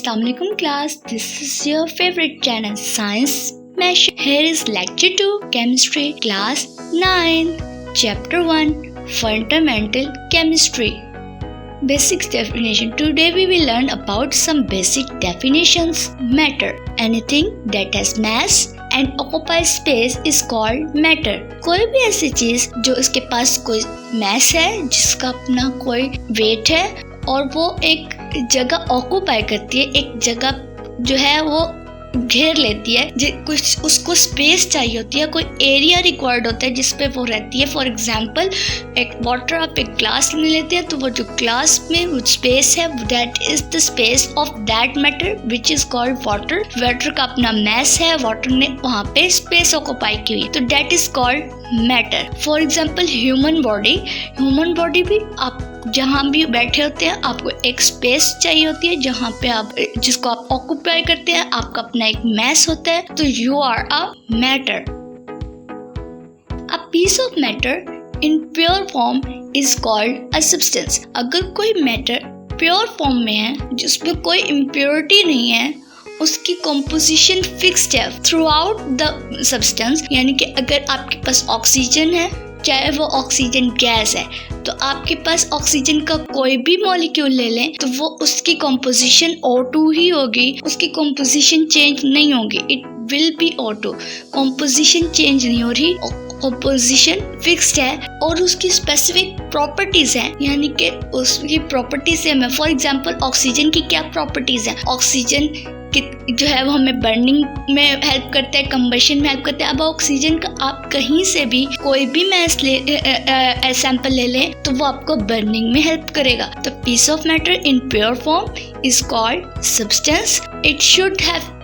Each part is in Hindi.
Assalamualaikum class, this is your favorite channel Science Mesh. Here is lecture 2 Chemistry class 9 chapter 1 Fundamental Chemistry. Basic definition. Today we will learn about some basic definitions. Matter. Anything that has mass and occupies space is called matter. कोई भी ऐसी चीज जो इसके पास कोई mass है, जिसका अपना कोई weight है और वो एक जगह ऑक्यूपाई करती है, एक जगह जो है वो घेर लेती है, कुछ उसको स्पेस चाहिए होती है, कोई एरिया रिक्वायर्ड होता है जिसपे वो रहती है. फॉर एग्जांपल एक वाटर आप एक ग्लास में लेते हैं तो वो जो ग्लास में वो स्पेस है that is the space of that matter which is called water. Water का अपना मैस है, वाटर ने वहाँ पे स्पेस ऑक्यूपाई की हुई, तो that is called matter. For example human body भी आप जहाँ भी बैठे होते हैं आपको एक स्पेस चाहिए होती है जहाँ पे आप जिसको आप ऑक्यूपाई करते हैं, आपका अपना एक मैस होता है, तो you are a matter. A piece of matter in pure form is called a substance. अगर कोई मैटर प्योर फॉर्म में है जिसमें कोई इम्प्योरिटी नहीं है, उसकी कॉम्पोजिशन फिक्स्ड है थ्रू आउट द सब्सटेंस, यानी कि अगर आपके पास ऑक्सीजन है, चाहे वो ऑक्सीजन गैस है, तो आपके पास ऑक्सीजन का कोई भी मॉलिक्यूल ले लें तो वो उसकी कॉम्पोजिशन O2 ही होगी, उसकी कॉम्पोजिशन चेंज नहीं होगी. It will be O2. Composition change नहीं हो रही, कॉम्पोजिशन फिक्स्ड है और उसकी स्पेसिफिक प्रॉपर्टीज हैं, यानी कि उसकी प्रॉपर्टीज सेम है. फॉर एग्जांपल ऑक्सीजन की क्या प्रॉपर्टीज हैं? ऑक्सीजन जो है वो हमें बर्निंग में हेल्प करता है, कंबशन में हेल्प करता है. अब ऑक्सीजन का आप कहीं से भी कोई भी मैस सैंपल ले लें तो वो आपको बर्निंग में हेल्प करेगा. तो piece of matter in pure form is called substance. It should have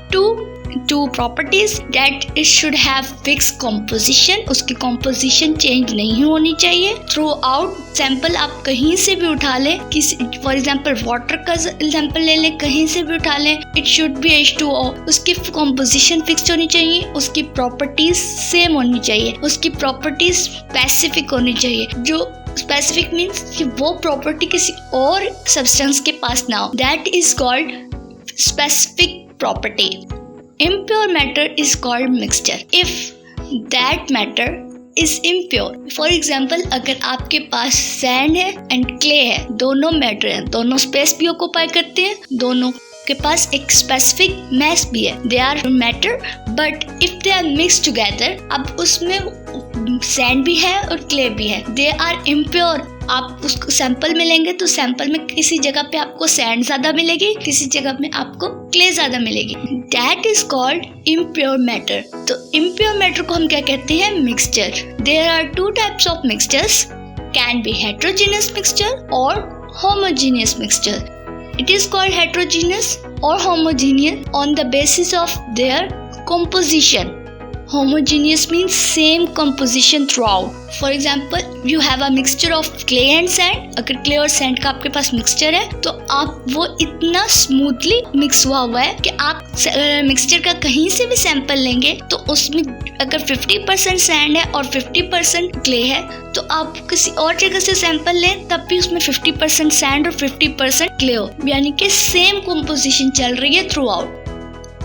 two properties that it should have fixed composition. उसकी composition change नहीं होनी चाहिए थ्रू आउट. सैंपल आप कहीं से भी उठा लें, किसी फॉर एग्जाम्पल वाटर का सैंपल ले लें, कहीं से भी उठा लें, इट शुड बी H2O. उसकी composition फिक्स्ड होनी चाहिए, उसकी प्रॉपर्टीज सेम होनी चाहिए, उसकी प्रॉपर्टीज स्पेसिफिक होनी चाहिए. जो स्पेसिफिक मीन्स कि वो प्रॉपर्टी किसी और सब्सटेंस के पास ना हो. That is called specific property. Impure matter is called mixture. If that matter is impure, for example, अगर आपके पास sand है and clay है, दोनों matter हैं, दोनों space भी occupy करते हैं, दोनों के पास एक specific mass भी है. They are matter, but if they are mixed together, अब उसमें sand भी है और clay भी है, they are impure. आप उसको सैंपल में लेंगे तो सैंपल में किसी जगह पे आपको सैंड ज्यादा मिलेगी, किसी जगह में आपको क्ले ज्यादा मिलेगी. That is called impure matter. तो इम्प्योर मैटर को हम क्या कहते हैं? Mixture. There are two types of mixtures, can be heterogeneous mixture और homogeneous mixture. It is called heterogeneous और homogeneous on the basis of their composition. Homogeneous means same composition throughout. For example, you have a mixture of clay and sand. अगर clay और sand का आपके पास mixture है तो आप वो इतना smoothly mix हुआ है कि आप mixture का कहीं से भी sample लेंगे तो उसमें अगर 50% sand है और 50% clay है तो आप किसी और जगह से sample लें तब भी उसमें 50% sand और 50% clay हो, यानी कि same composition चल रही है throughout.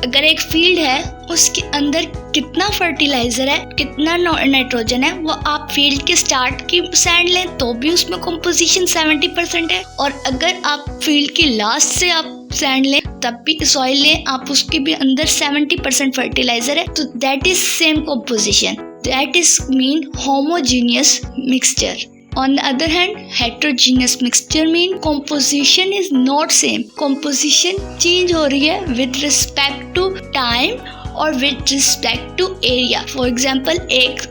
अगर एक फील्ड है उसके अंदर कितना फर्टिलाइजर है, कितना नाइट्रोजन है, वो आप फील्ड के स्टार्ट की सैंड लें तो भी उसमें कंपोजिशन 70% है, और अगर आप फील्ड की लास्ट से आप सैंड लें तब भी सॉइल लें, आप उसके भी अंदर 70% फर्टिलाइजर है, तो that is same composition. That is mean homogeneous mixture. On the other hand, heterogeneous mixture mean composition is not same. Composition change हो रही है with respect to time और with respect to area. For example, एक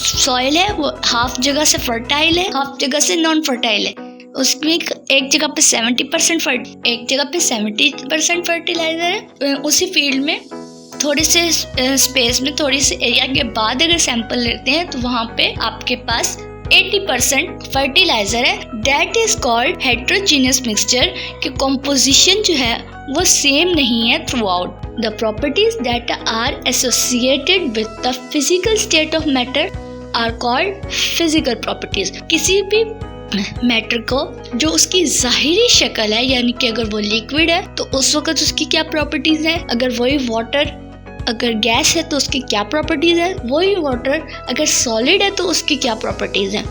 soil है वो half जगह से fertile है, half जगह से non fertile है. उसमें एक जगह पे 70% एक जगह पे 70% fertilizer है. उसी फील्ड में थोड़े से स्पेस में थोड़ी से एरिया के बाद अगर सैंपल लेते हैं तो वहाँ पे आपके पास 80% फर्टिलाइजर है. That is called heterogeneous mixture कि कॉम्पोजिशन जो है वो सेम नहीं है throughout. The properties that are associated with the physical state of matter are called physical properties. किसी भी मैटर को जो उसकी जाहिरी शक्ल है, यानी कि अगर वो लिक्विड है तो उस वक्त उसकी क्या प्रॉपर्टीज है, अगर वही वाटर अगर गैस है तो उसकी क्या प्रॉपर्टीज है, वही वाटर अगर सॉलिड है तो उसकी क्या प्रॉपर्टीज है।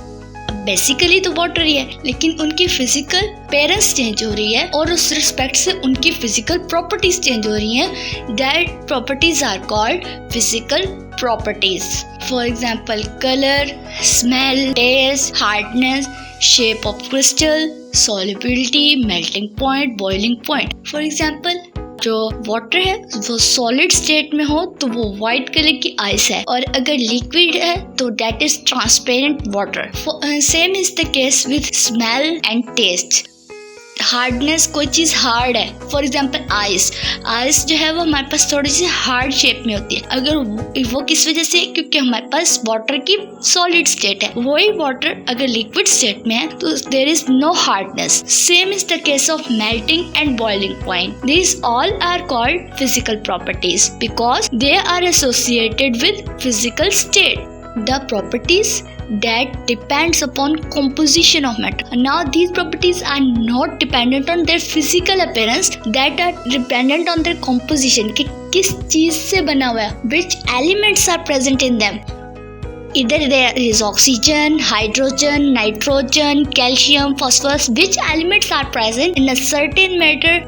बेसिकली तो वाटर ही है, लेकिन उनकी फिजिकल पेरेंट्स चेंज हो रही है और उस रिस्पेक्ट से उनकी फिजिकल प्रॉपर्टीज चेंज हो रही हैं। That properties are called physical properties. For example colour, smell, taste, hardness, shape of crystal, solubility, melting point, boiling point. For example जो वाटर है वो सॉलिड स्टेट में हो तो वो व्हाइट कलर की आइस है, और अगर लिक्विड है तो that is transparent water. Same is the case with smell and taste. Hardness, कोई चीज हार्ड है, फॉर एग्जाम्पल आइस जो है वो हमारे पास थोड़ी सी हार्ड शेप में होती है। अगर वो किस वजह से, क्योंकि हमारे पास वाटर की सॉलिड स्टेट है। वही वाटर अगर लिक्विड स्टेट में है तो there is no hardness. Same is the case of melting and boiling point. These all are called physical properties because they are associated with physical state. The properties that depends upon composition of matter. Now these properties are not dependent on their physical appearance, that are dependent on their composition. कि किस चीज से बना हुआ है, which elements are present in them. Either there is oxygen, hydrogen, nitrogen, calcium, phosphorus. Which elements are present in a certain matter,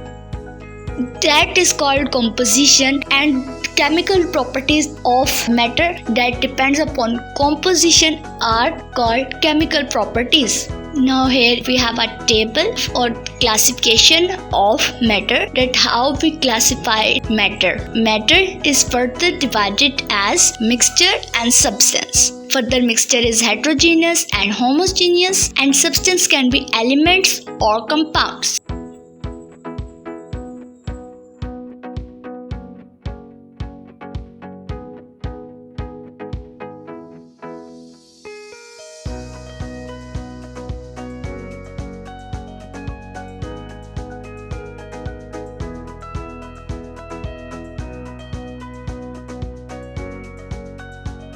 that is called composition. And chemical properties of matter that depends upon composition are called chemical properties. Now here we have a table or classification of matter, that how we classify matter. Matter is further divided as mixture and substance. Further, mixture is heterogeneous and homogeneous, and substance can be elements or compounds.